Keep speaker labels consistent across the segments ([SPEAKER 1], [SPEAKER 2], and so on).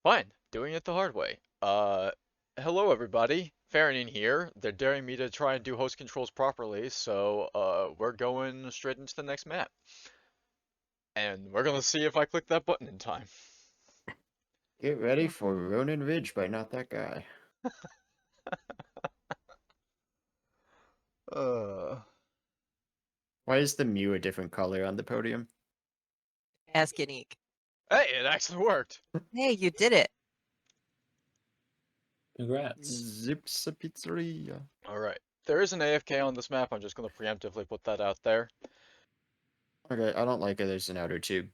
[SPEAKER 1] Fine, doing it the hard way. Hello everybody. Farron here. They're daring me to try and do host controls properly, so we're going straight into the next map. And we're gonna see if I click that button in time.
[SPEAKER 2] Get ready for Ronin Ridge by Not That Guy.
[SPEAKER 1] Uh,
[SPEAKER 2] Why is the Mew a different color on the podium?
[SPEAKER 3] Ask Unique.
[SPEAKER 1] hey, it actually worked.
[SPEAKER 3] Hey, you did it.
[SPEAKER 4] Congrats.
[SPEAKER 2] Zips a Pizzeria.
[SPEAKER 1] Alright. There is an AFK on this map, I'm just gonna preemptively put that out there.
[SPEAKER 2] Okay, I don't like it. There's an outer tube.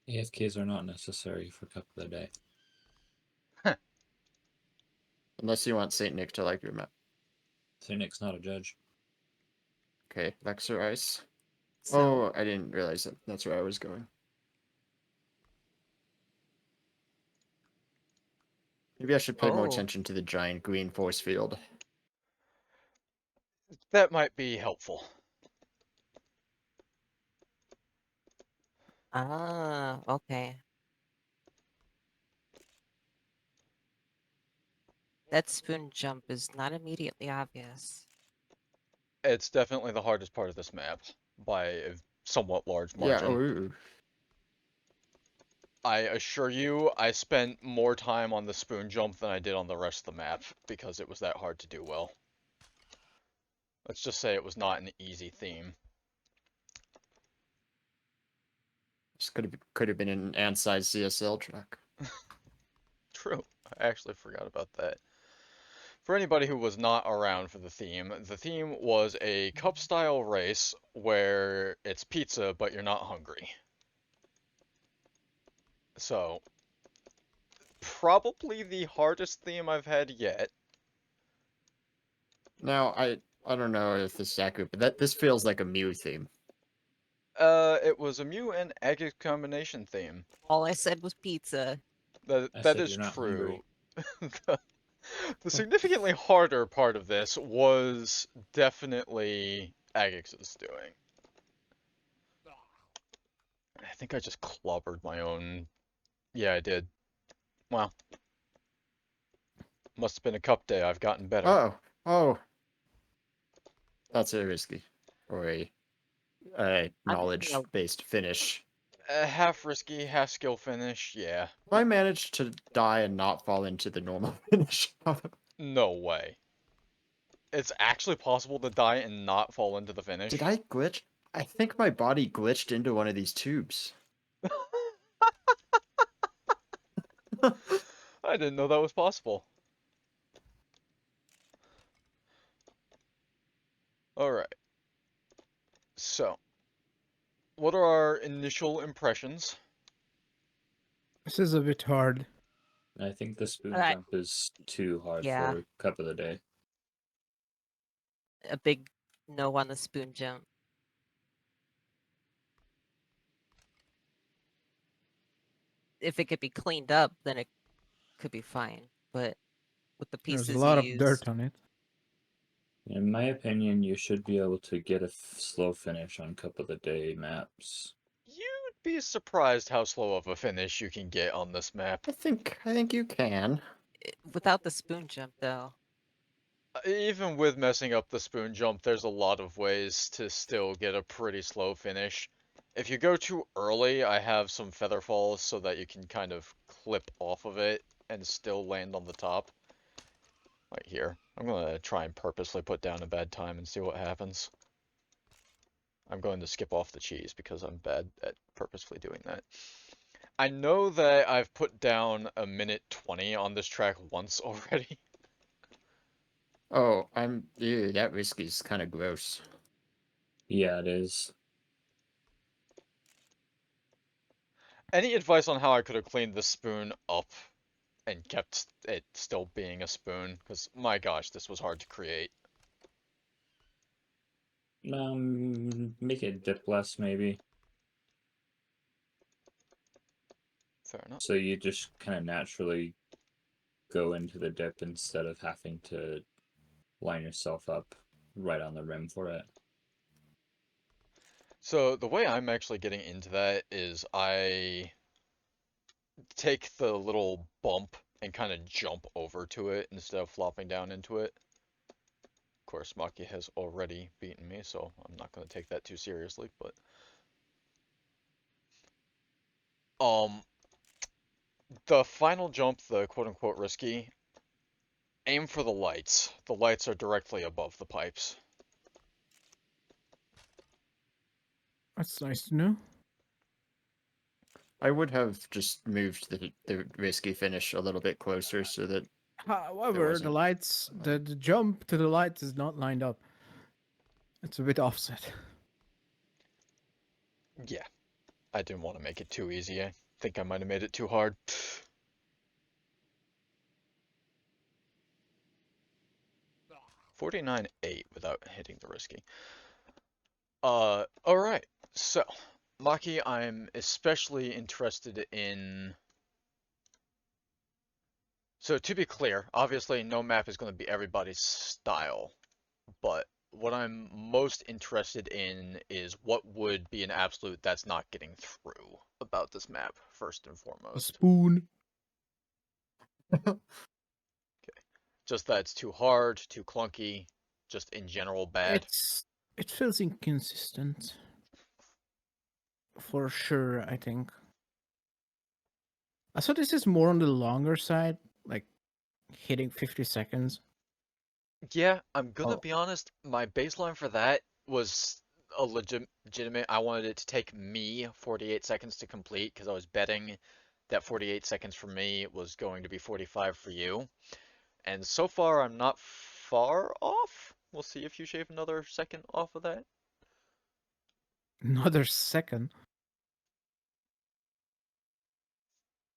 [SPEAKER 4] AFKs are not necessary for Cup of the Day.
[SPEAKER 2] Unless you want Saint Nick to like your map.
[SPEAKER 4] Saint Nick's not a judge.
[SPEAKER 2] Okay, Vexor Ice.
[SPEAKER 3] So,
[SPEAKER 2] Oh, I didn't realize that. That's where I was going. Maybe I should pay more
[SPEAKER 3] Oh.
[SPEAKER 2] attention to the giant green force field.
[SPEAKER 1] That might be helpful.
[SPEAKER 3] okay. That spoon jump is not immediately obvious.
[SPEAKER 1] It's definitely the hardest part of this map, by a somewhat large
[SPEAKER 2] Yeah,
[SPEAKER 1] margin.
[SPEAKER 2] ooh.
[SPEAKER 1] I assure you, I spent more time on the spoon jump than I did on the rest of the map, because it was that hard to do well. Let's just say it was not an easy theme.
[SPEAKER 2] This could have been an ant-sized CSL track.
[SPEAKER 1] True, I actually forgot about that. For anybody who was not around for the theme was a cup-style race where it's pizza, but you're not hungry. So, probably the hardest theme I've had yet.
[SPEAKER 2] Now, I don't know if this is accurate, but this feels like a Mew theme.
[SPEAKER 1] It was a Mew and Agix combination theme.
[SPEAKER 3] All I said was pizza.
[SPEAKER 1] That
[SPEAKER 4] I
[SPEAKER 1] that
[SPEAKER 4] said
[SPEAKER 1] is
[SPEAKER 4] you're not
[SPEAKER 1] true.
[SPEAKER 4] hungry.
[SPEAKER 1] The significantly harder part of this was definitely Agix's doing. I think I just clobbered my own. Yeah, I did. Well, must have been a cup day. I've gotten better.
[SPEAKER 2] Oh. That's a risky. Or a knowledge-based finish.
[SPEAKER 1] Half risky, half skill finish. Yeah.
[SPEAKER 2] If I managed to die and not fall into the normal finish.
[SPEAKER 1] No way. It's actually possible to die and not fall into the finish.
[SPEAKER 2] Did I glitch? I think my body glitched into one of these tubes.
[SPEAKER 1] I didn't know that was possible. Alright. So, what are our initial impressions?
[SPEAKER 5] This is a bit hard.
[SPEAKER 4] I think the spoon
[SPEAKER 3] Alright.
[SPEAKER 4] jump is too hard
[SPEAKER 3] Yeah.
[SPEAKER 4] for Cup of the Day.
[SPEAKER 3] A big no on the spoon jump. If it could be cleaned up, then it could be fine. But with the pieces
[SPEAKER 5] There's a lot
[SPEAKER 3] you
[SPEAKER 5] of dirt
[SPEAKER 3] use,
[SPEAKER 5] on it.
[SPEAKER 4] In my opinion, you should be able to get a slow finish on Cup of the Day maps.
[SPEAKER 1] You'd be surprised how slow of a finish you can get on this map.
[SPEAKER 2] I think you can.
[SPEAKER 3] without the spoon jump, though.
[SPEAKER 1] Even with messing up the spoon jump, there's a lot of ways to still get a pretty slow finish. If you go too early, I have some feather falls so that you can kind of clip off of it and still land on the top. Right here. I'm gonna try and purposely put down a bad time and see what happens. I'm going to skip off the cheese because I'm bad at purposefully doing that. I know that I've put down a minute 20 on this track once already.
[SPEAKER 2] Oh, ew, that risky's kind of gross.
[SPEAKER 4] Yeah, it is.
[SPEAKER 1] Any advice on how I could have cleaned the spoon up and kept it still being a spoon? Because, my gosh, this was hard to create.
[SPEAKER 4] Make it dip less, maybe.
[SPEAKER 1] Fair enough.
[SPEAKER 4] So you just kind of naturally go into the dip instead of having to line yourself up right on the rim for it.
[SPEAKER 1] So the way I'm actually getting into that is I take the little bump and kind of jump over to it instead of flopping down into it. Of course, Maki has already beaten me, so I'm not going to take that too seriously, but the final jump, the quote-unquote risky, aim for the lights. The lights are directly above the pipes.
[SPEAKER 5] That's nice to know.
[SPEAKER 2] I would have just moved the risky finish a little bit closer so that
[SPEAKER 5] However, the
[SPEAKER 2] wasn't-
[SPEAKER 5] lights, the jump to the lights is not lined up. It's a bit offset.
[SPEAKER 1] Yeah, I didn't want to make it too easy. I think I might have made it too hard. 49-8 without hitting the risky. Alright. So, Maki, I'm especially interested in... So, to be clear, obviously no map is going to be everybody's style, but what I'm most interested in is what would be an absolute that's not getting through about this map, first and
[SPEAKER 5] A
[SPEAKER 1] foremost.
[SPEAKER 5] spoon.
[SPEAKER 1] Just that it's too hard, too clunky, just in general bad.
[SPEAKER 5] It feels inconsistent. For sure, I think. I thought this is more on the longer side, like hitting 50 seconds.
[SPEAKER 1] Yeah, I'm gonna
[SPEAKER 5] Oh.
[SPEAKER 1] be honest, my baseline for that was a legitimate. I wanted it to take me 48 seconds to complete because I was betting that 48 seconds for me was going to be 45 for you. And so far, I'm not far off. We'll see if you shave another second off of that.
[SPEAKER 5] Another second.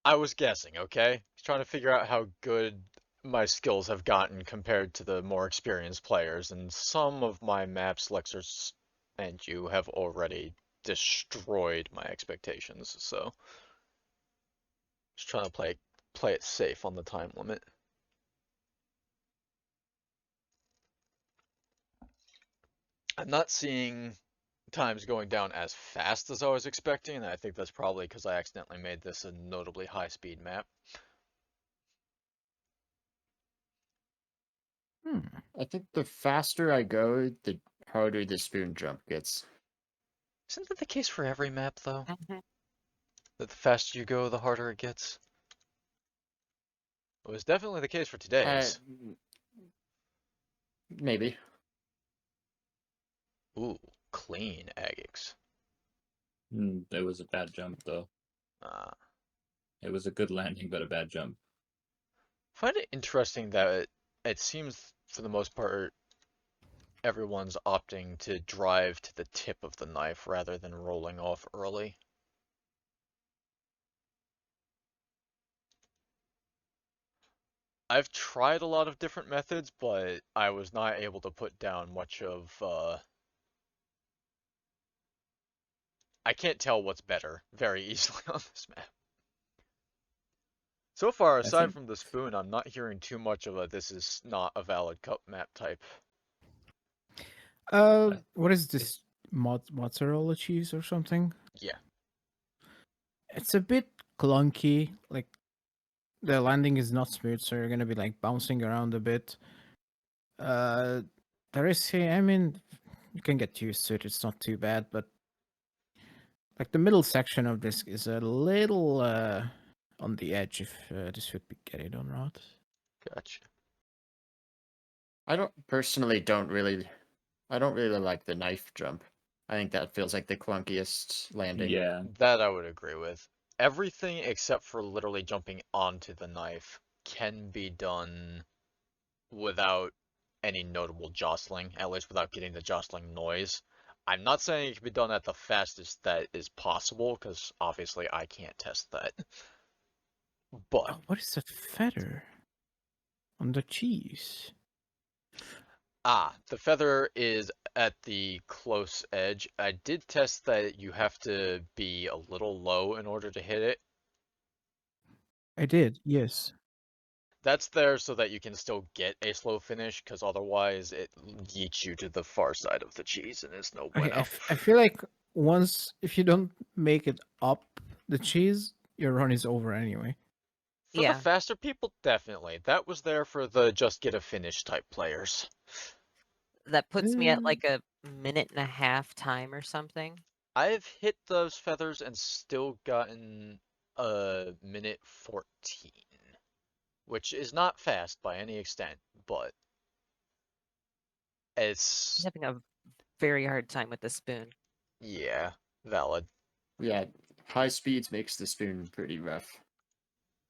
[SPEAKER 1] I was guessing, okay? Trying to figure out how good my skills have gotten compared to the more experienced players, and some of my map selectors and you have already destroyed my expectations, so just trying to play it safe on the time limit. I'm not seeing times going down as fast as I was expecting, and I think that's probably because I accidentally made this a notably high speed map.
[SPEAKER 2] I think the faster I go, the harder the spoon jump gets.
[SPEAKER 1] Isn't that the case for every map, though? That the faster you go, the harder it gets? It was definitely the case for today's.
[SPEAKER 2] Maybe.
[SPEAKER 1] Ooh, clean Agix.
[SPEAKER 4] It was a bad jump, though. It was a good landing, but a bad jump.
[SPEAKER 1] I find it interesting that it seems, for the most part, everyone's opting to drive to the tip of the knife rather than rolling off early. I've tried a lot of different methods, but I was not able to put down much of, I can't tell what's better very easily on this map. So far, aside
[SPEAKER 4] think-
[SPEAKER 1] from the spoon, I'm not hearing too much of a this is not a valid cup map type.
[SPEAKER 5] What is this? Mozzarella cheese or something?
[SPEAKER 1] Yeah.
[SPEAKER 5] It's a bit clunky. Like the landing is not smooth, so you're gonna be like bouncing around a bit. There is, I mean, you can get used to it. It's not too bad, but like the middle section of this is a little on the edge if this would be carried on route.
[SPEAKER 1] Gotcha.
[SPEAKER 2] I don't really like the knife jump. I think that feels like the clunkiest landing.
[SPEAKER 4] Yeah,
[SPEAKER 1] That I would agree with. Everything except for literally jumping onto the knife can be done without any notable jostling, at least without getting the jostling noise. I'm not saying it can be done at the fastest that is possible, because obviously I can't test that. But
[SPEAKER 5] Oh, what is that feather on the cheese?
[SPEAKER 1] the feather is at the close edge. I did test that you have to be a little low in order to hit it.
[SPEAKER 5] I did, yes.
[SPEAKER 1] That's there so that you can still get a slow finish, because otherwise it yeets you to the far side of the cheese and it's no
[SPEAKER 5] Okay,
[SPEAKER 1] bueno.
[SPEAKER 5] I feel like once if you don't make it up the cheese, your run is over anyway.
[SPEAKER 1] For the
[SPEAKER 3] Yeah.
[SPEAKER 1] faster people, definitely. That was there for the just get a finish type players.
[SPEAKER 3] That puts me at
[SPEAKER 5] Mm.
[SPEAKER 3] like a minute and a half time or something.
[SPEAKER 1] I've hit those feathers and still gotten a minute 14, which is not fast by any extent, but
[SPEAKER 3] I'm
[SPEAKER 1] it's,
[SPEAKER 3] having a very hard time with the spoon.
[SPEAKER 1] yeah, valid.
[SPEAKER 2] Yeah, high speeds makes the spoon pretty rough.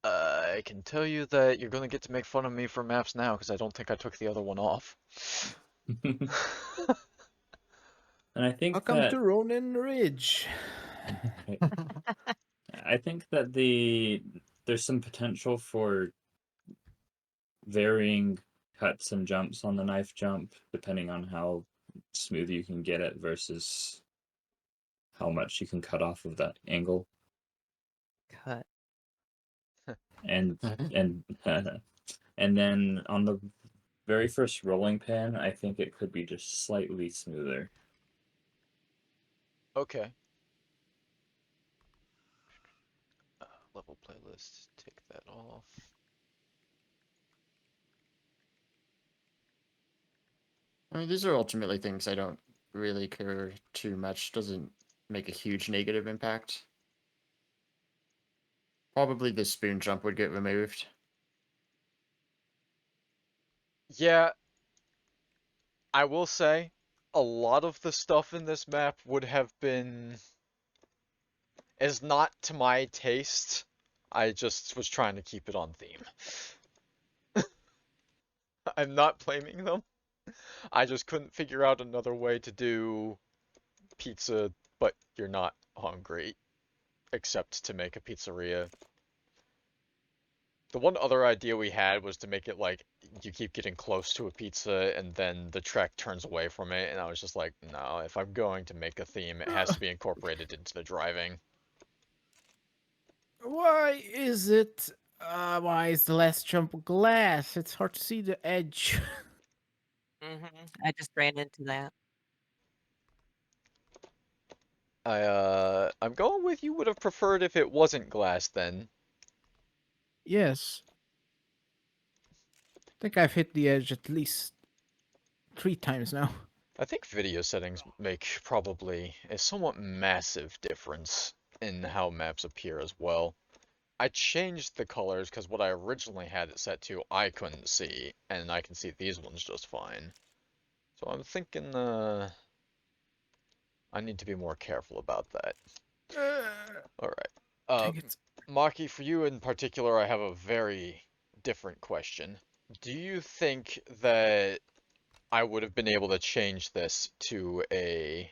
[SPEAKER 1] I can tell you that you're gonna get to make fun of me for maps now, because I don't think I took the other one off.
[SPEAKER 4] And I think
[SPEAKER 5] Welcome
[SPEAKER 4] that
[SPEAKER 5] to Ronin Ridge.
[SPEAKER 4] I think that there's some potential for varying cuts and jumps on the knife jump, depending on how smooth you can get it versus how much you can cut off of that angle.
[SPEAKER 3] Cut.
[SPEAKER 4] And and and then on the very first rolling pin, I think it could be just slightly smoother.
[SPEAKER 1] Okay. Level playlist, take that off.
[SPEAKER 2] I mean, these are ultimately things I don't really care too much. Doesn't make a huge negative impact. Probably the spoon jump would get removed.
[SPEAKER 1] Yeah, I will say, a lot of the stuff in this map would have been is not to my taste. I just was trying to keep it on theme. I'm not blaming them. I just couldn't figure out another way to do pizza, but you're not hungry, except to make a pizzeria. The one other idea we had was to make it like you keep getting close to a pizza and then the track turns away from it, and I was just like, no, if I'm going to make a theme, it has to be incorporated into the driving.
[SPEAKER 5] Why is it? Why is the last jump glass? It's hard to see the edge.
[SPEAKER 3] I just ran into that.
[SPEAKER 1] I'm going with you would have preferred if it wasn't glass then.
[SPEAKER 5] Yes. I think I've hit the edge at least 3 times now.
[SPEAKER 1] I think video settings make probably a somewhat massive difference in how maps appear as well. I changed the colors because what I originally had it set to I couldn't see, and I can see these ones just fine. So I'm thinking I need to be more careful about that. Alright.
[SPEAKER 5] Dang it.
[SPEAKER 1] Maki, for you in particular, I have a very different question. Do you think that I would have been able to change this to a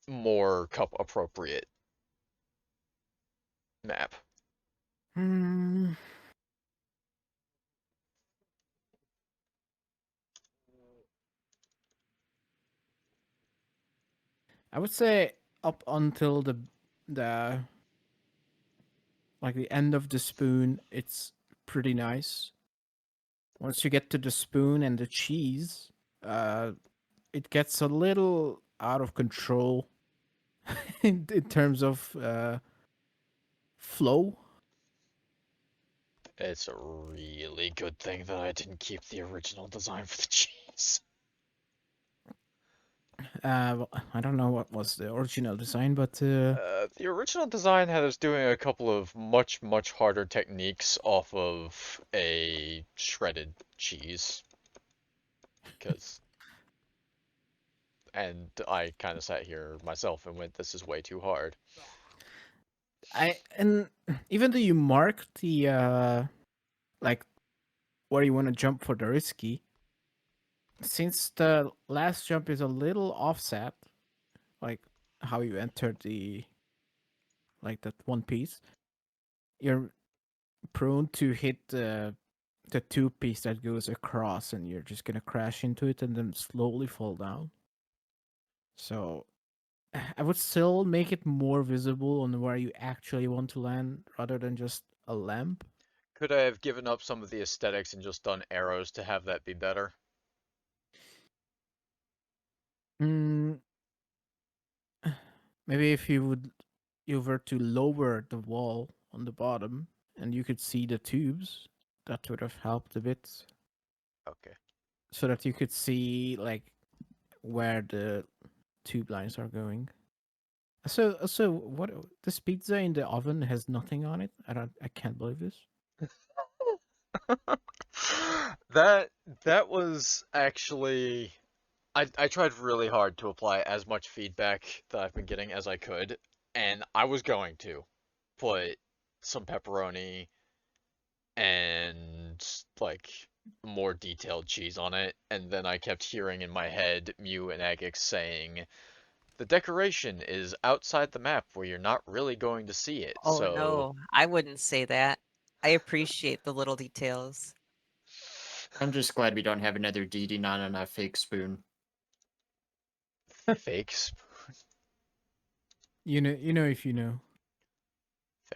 [SPEAKER 1] more cup appropriate map?
[SPEAKER 5] Hmm. I would say up until the like the end of the spoon, it's pretty nice. Once you get to the spoon and the cheese, it gets a little out of control in terms of flow.
[SPEAKER 1] It's a really good thing that I didn't keep the original design for the cheese.
[SPEAKER 5] Well, I don't know what was the original design, but
[SPEAKER 1] The original design had us doing a couple of much harder techniques off of a shredded cheese. And I kind of sat here myself and went, this is way too hard.
[SPEAKER 5] and even though you mark the like where you want to jump for the risky, since the last jump is a little offset, like how you entered the like that one piece, you're prone to hit the 2 piece that goes across, and you're just gonna crash into it and then slowly fall down. So I would still make it more visible on where you actually want to land rather than just a lamp.
[SPEAKER 1] Could I have given up some of the aesthetics and just done arrows to have that be better?
[SPEAKER 5] Mm, maybe if you were to lower the wall on the bottom and you could see the tubes, that would have helped a bit,
[SPEAKER 1] Okay.
[SPEAKER 5] so that you could see like where the tube lines are going. So what? This pizza in the oven has nothing on it. I can't believe this.
[SPEAKER 1] That that was actually I tried really hard to apply as much feedback that I've been getting as I could, and I was going to put some pepperoni and like more detailed cheese on it, and then I kept hearing in my head Mew and Agix saying the decoration is outside the map where you're not really going to see it,
[SPEAKER 3] Oh
[SPEAKER 1] so
[SPEAKER 3] no, I wouldn't say that. I appreciate the little details.
[SPEAKER 2] I'm just glad we don't have another DD9 on a fake spoon.
[SPEAKER 1] fakes.
[SPEAKER 5] You know if you know.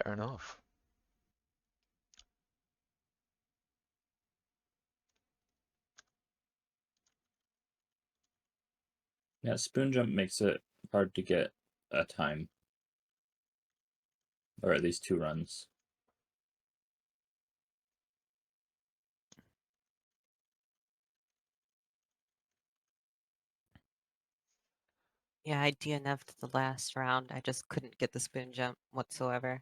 [SPEAKER 1] Fair enough.
[SPEAKER 4] Yeah, spoon jump makes it hard to get a time. Or at least 2 runs.
[SPEAKER 3] Yeah, I DNF'd the last round. I just couldn't get the spoon jump whatsoever.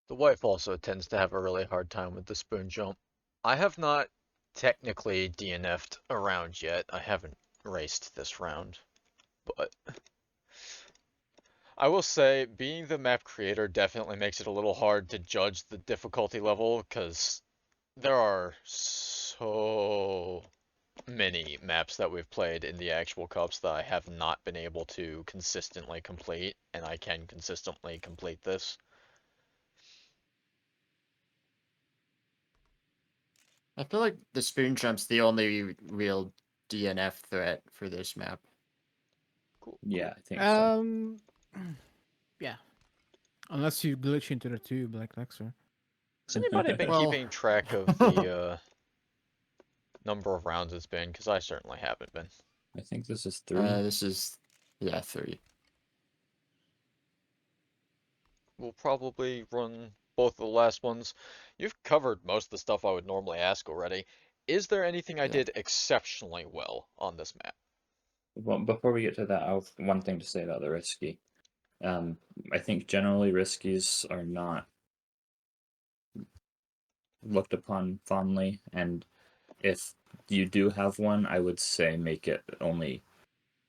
[SPEAKER 1] The wife also tends to have a really hard time with the spoon jump. I have not technically DNF'd a round yet. I haven't raced this round. But I will say, being the map creator definitely makes it a little hard to judge the difficulty level, because there are so many maps that we've played in the actual cups that I have not been able to consistently complete, and I can consistently complete this.
[SPEAKER 2] I feel like the spoon jump's the only real DNF threat for this map.
[SPEAKER 1] Cool.
[SPEAKER 4] Yeah, I think so.
[SPEAKER 5] Yeah. Unless you glitch into the tube like Lexer.
[SPEAKER 1] Has anybody been
[SPEAKER 2] Well-
[SPEAKER 1] keeping track of the number of rounds it's been? Because I certainly haven't been.
[SPEAKER 4] I think this is 3.
[SPEAKER 2] This is, yeah, 3.
[SPEAKER 1] We'll probably run both of the last ones. You've covered most of the stuff I would normally ask already. Is there anything I
[SPEAKER 2] Yeah.
[SPEAKER 1] did exceptionally well on this map?
[SPEAKER 4] Well, before we get to that, I have one thing to say about the risky. I think generally riskies are not looked upon fondly, and if you do have one, I would say make it only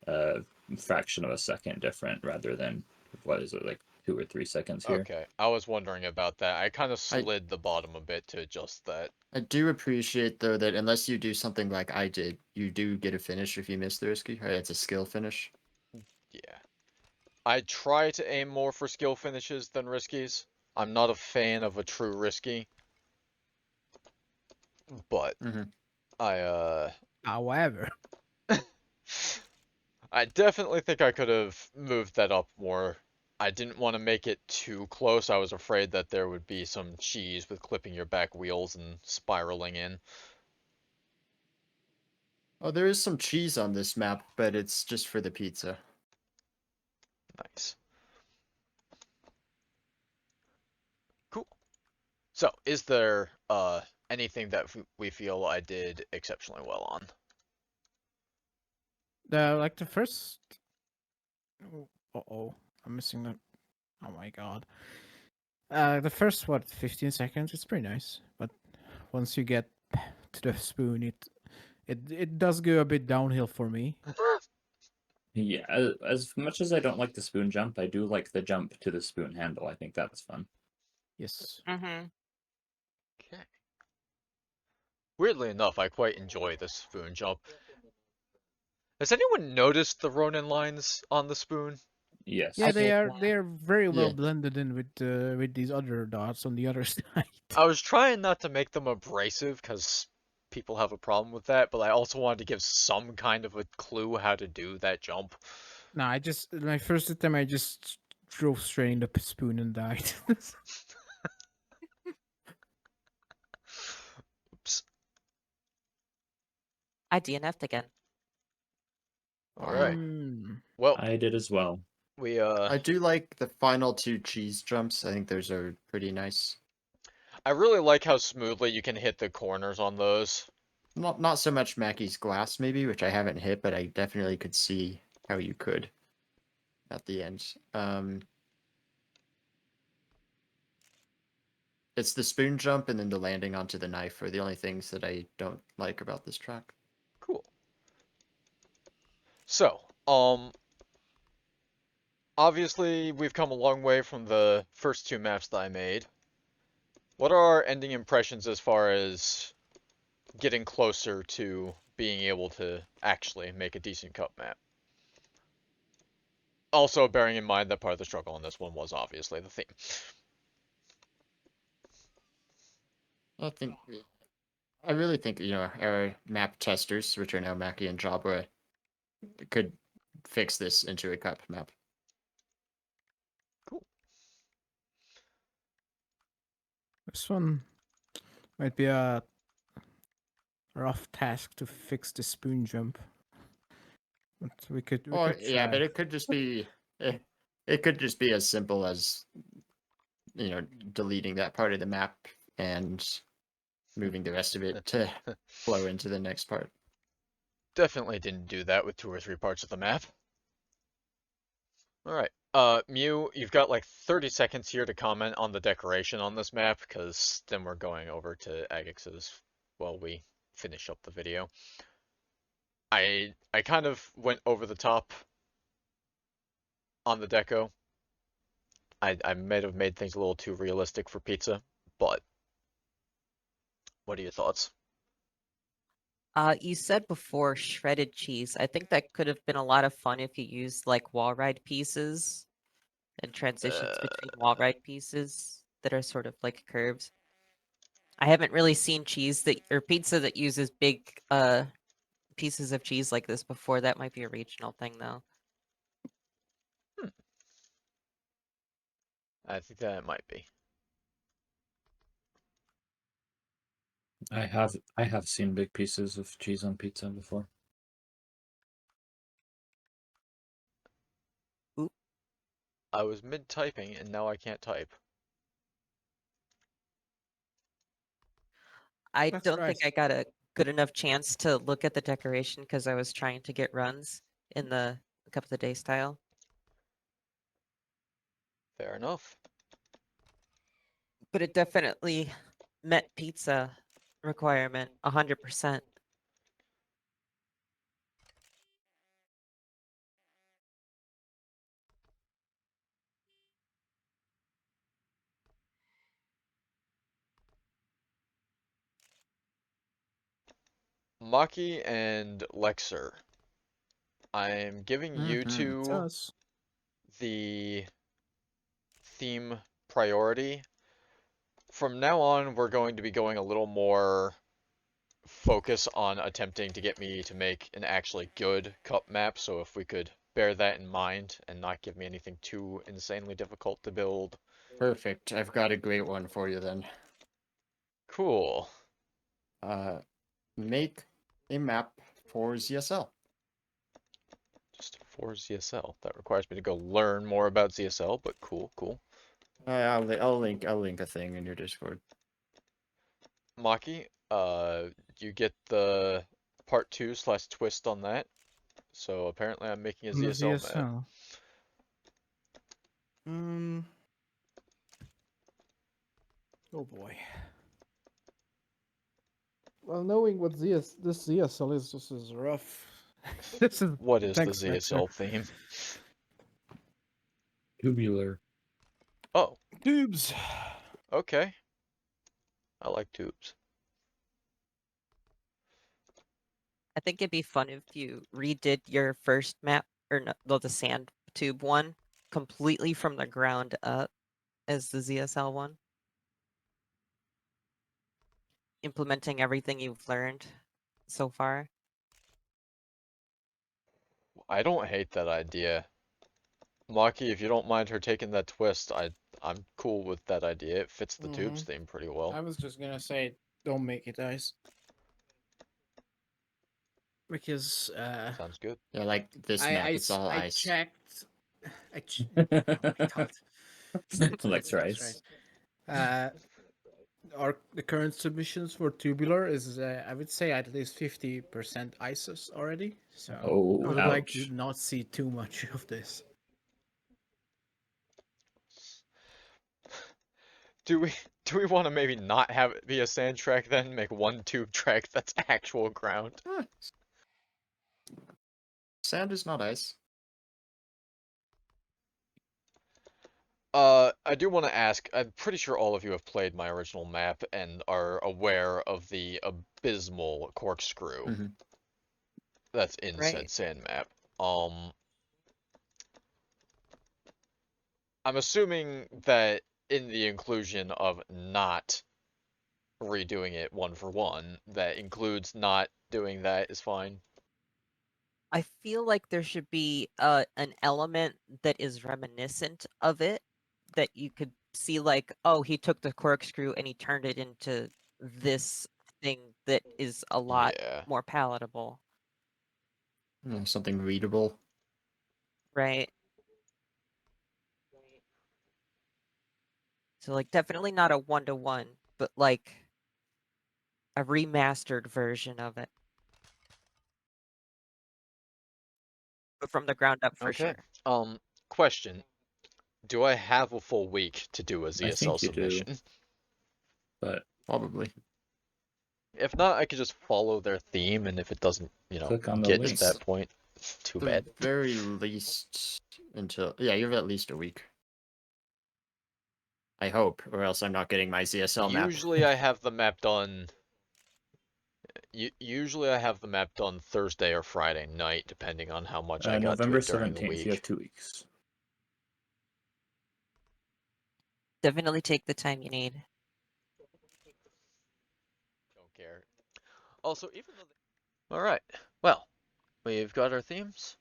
[SPEAKER 4] a fraction of a second different rather than, what is it, like 2 or 3 seconds here.
[SPEAKER 1] Okay, I was wondering about that. I kind of slid the bottom a bit to adjust that.
[SPEAKER 2] I do appreciate, though, that unless you do something like I did, you do get a finish if you miss the risky. Right? It's a skill finish.
[SPEAKER 1] Yeah. I try to aim more for skill finishes than riskies. I'm not a fan of a true risky. But
[SPEAKER 2] Mhm.
[SPEAKER 1] I
[SPEAKER 5] However,
[SPEAKER 1] I definitely think I could have moved that up more. I didn't want to make it too close. I was afraid that there would be some cheese with clipping your back wheels and spiraling in.
[SPEAKER 2] Oh, there is some cheese on this map, but it's just for the pizza.
[SPEAKER 1] Nice. Cool. So, is there anything that we feel I did exceptionally well on?
[SPEAKER 5] the first. Oh, I'm missing that. Oh my god. The first 15 seconds, it's pretty nice, but once you get to the spoon, it does go a bit downhill for me.
[SPEAKER 4] Yeah, as much as I don't like the spoon jump, I do like the jump to the spoon handle. I think that's fun.
[SPEAKER 5] Yes.
[SPEAKER 3] Mm-hmm.
[SPEAKER 1] Okay. Weirdly enough, I quite enjoy the spoon jump. Has anyone noticed the Ronin lines on the spoon?
[SPEAKER 4] Yes.
[SPEAKER 5] Yeah, they
[SPEAKER 3] did,
[SPEAKER 5] are very well
[SPEAKER 2] Yeah.
[SPEAKER 5] blended in with these other dots on the other side.
[SPEAKER 1] I was trying not to make them abrasive because people have a problem with that, but I also wanted to give some kind of a clue how to do that jump.
[SPEAKER 5] No, my first attempt I just drove straight in the spoon and died.
[SPEAKER 3] I DNF'd again.
[SPEAKER 1] All right.
[SPEAKER 5] Mm.
[SPEAKER 1] Well,
[SPEAKER 4] I did as well.
[SPEAKER 1] we
[SPEAKER 2] I do like the final 2 cheese jumps. I think those are pretty nice.
[SPEAKER 1] I really like how smoothly you can hit the corners on those.
[SPEAKER 2] Not so much Mackey's glass maybe, which I haven't hit, but I definitely could see how you could at the end. It's the spoon jump and then the landing onto the knife are the only things that I don't like about this track.
[SPEAKER 1] Cool. So, obviously we've come a long way from the first 2 maps that I made. What are our ending impressions as far as getting closer to being able to actually make a decent cup map? Also, bearing in mind that part of the struggle on this one was obviously the theme.
[SPEAKER 2] I really think, our map testers, which are now Mackie and Jabra, could fix this into a cup map.
[SPEAKER 1] Cool.
[SPEAKER 5] This one might be a rough task to fix the spoon jump. But we could
[SPEAKER 2] Yeah, but
[SPEAKER 5] try.
[SPEAKER 2] it could just be it could just be as simple as deleting that part of the map and moving the rest of it to flow into the next part.
[SPEAKER 1] Definitely didn't do that with 2 or 3 parts of the map. Alright, Mew, you've got like 30 seconds here to comment on the decoration on this map, because then we're going over to Agix's while we finish up the video. I kind of went over the top on the deco. I might have made things a little too realistic for pizza, but what are your thoughts?
[SPEAKER 3] You said before shredded cheese. I think that could have been a lot of fun if you used like wall ride pieces and transitions between wall ride pieces that are sort of like curved. I haven't really seen cheese that or pizza that uses big pieces of cheese like this before. That might be a regional thing though.
[SPEAKER 1] I think that it might be.
[SPEAKER 4] I have seen big pieces of cheese on pizza before.
[SPEAKER 1] I was mid-typing and now I can't type.
[SPEAKER 3] I
[SPEAKER 5] That's
[SPEAKER 3] don't
[SPEAKER 5] right.
[SPEAKER 3] think I got a good enough chance to look at the decoration because I was trying to get runs in the Cup of the Day style.
[SPEAKER 1] Fair enough.
[SPEAKER 3] But it definitely met pizza requirement 100%.
[SPEAKER 1] Maki and Lexer, I'm giving you
[SPEAKER 2] Mhm.
[SPEAKER 1] two
[SPEAKER 5] It's us.
[SPEAKER 1] the theme priority. From now on, we're going to be going a little more focus on attempting to get me to make an actually good cup map, so if we could bear that in mind and not give me anything too insanely difficult to build.
[SPEAKER 2] Perfect. I've got a great one for you then.
[SPEAKER 1] Cool.
[SPEAKER 2] Make a map for ZSL.
[SPEAKER 1] Just for ZSL. That requires me to go learn more about ZSL, but cool, cool.
[SPEAKER 2] I'll link a thing in your Discord.
[SPEAKER 1] Maki, you get the part 2/twist on that. So apparently I'm making a
[SPEAKER 5] On the
[SPEAKER 1] ZSL map.
[SPEAKER 5] ZSL. Oh boy. Well, knowing what this ZSL is, this is rough. This is
[SPEAKER 1] What is the
[SPEAKER 5] thanks, Lexer.
[SPEAKER 1] ZSL theme?
[SPEAKER 4] Tubular.
[SPEAKER 1] Oh,
[SPEAKER 5] Tubes.
[SPEAKER 1] okay. I like tubes.
[SPEAKER 3] I think it'd be fun if you redid your first map, or no, the sand tube one, completely from the ground up as the ZSL one. Implementing everything you've learned so far.
[SPEAKER 1] I don't hate that idea. Maki, if you don't mind her taking that twist, I'm cool with that idea. It fits the tubes theme pretty well.
[SPEAKER 5] I was just gonna say, don't make it ice. because
[SPEAKER 1] Sounds good.
[SPEAKER 2] Yeah, like this map, it's all
[SPEAKER 5] I
[SPEAKER 2] ice.
[SPEAKER 5] checked. Oh my god.
[SPEAKER 4] Like
[SPEAKER 5] That's
[SPEAKER 4] rice.
[SPEAKER 5] right. The current submissions for tubular is I would say at least 50% ISIS already. So I
[SPEAKER 4] Oh,
[SPEAKER 5] would like to
[SPEAKER 4] ouch.
[SPEAKER 5] not see too much of this.
[SPEAKER 1] Do we want to maybe not have it be a sand track then? Make one tube track that's actual ground?
[SPEAKER 2] Ah, sand is not ice.
[SPEAKER 1] I do want to ask, I'm pretty sure all of you have played my original map and are aware of the abysmal corkscrew
[SPEAKER 2] Mhm.
[SPEAKER 1] that's in said
[SPEAKER 3] Right.
[SPEAKER 1] sand map. I'm assuming that in the inclusion of not redoing it one for one, that includes not doing that is fine.
[SPEAKER 3] I feel like there should be an element that is reminiscent of it that you could see, like, oh, he took the corkscrew and he turned it into this thing that is a lot
[SPEAKER 1] Yeah.
[SPEAKER 3] more palatable,
[SPEAKER 2] Something readable.
[SPEAKER 3] right? So, like, definitely not a 1-to-1, but like a remastered version of it, but from the ground up for
[SPEAKER 1] Okay.
[SPEAKER 3] sure.
[SPEAKER 1] Question. Do I have a full week to do a
[SPEAKER 4] I
[SPEAKER 1] ZSL
[SPEAKER 4] think you do,
[SPEAKER 1] submission?
[SPEAKER 4] but
[SPEAKER 2] Probably.
[SPEAKER 1] If not, I could just follow their theme, and if it doesn't,
[SPEAKER 4] click on the
[SPEAKER 1] get to
[SPEAKER 4] link.
[SPEAKER 1] that point, too
[SPEAKER 2] The
[SPEAKER 1] bad.
[SPEAKER 2] very least until you have at least a week. I hope, or else I'm not getting my ZSL map.
[SPEAKER 1] Usually I have the map done. Usually I have the map done Thursday or Friday night, depending on how much I got to
[SPEAKER 4] November
[SPEAKER 1] it during the
[SPEAKER 4] 17th, you have
[SPEAKER 1] week.
[SPEAKER 4] 2 weeks.
[SPEAKER 3] Definitely take the time you need.
[SPEAKER 1] Don't care. Also, even though. All right. Well, we've got our themes.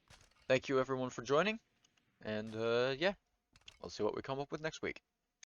[SPEAKER 1] Thank you everyone for joining, and yeah, we'll see what we come up with next week.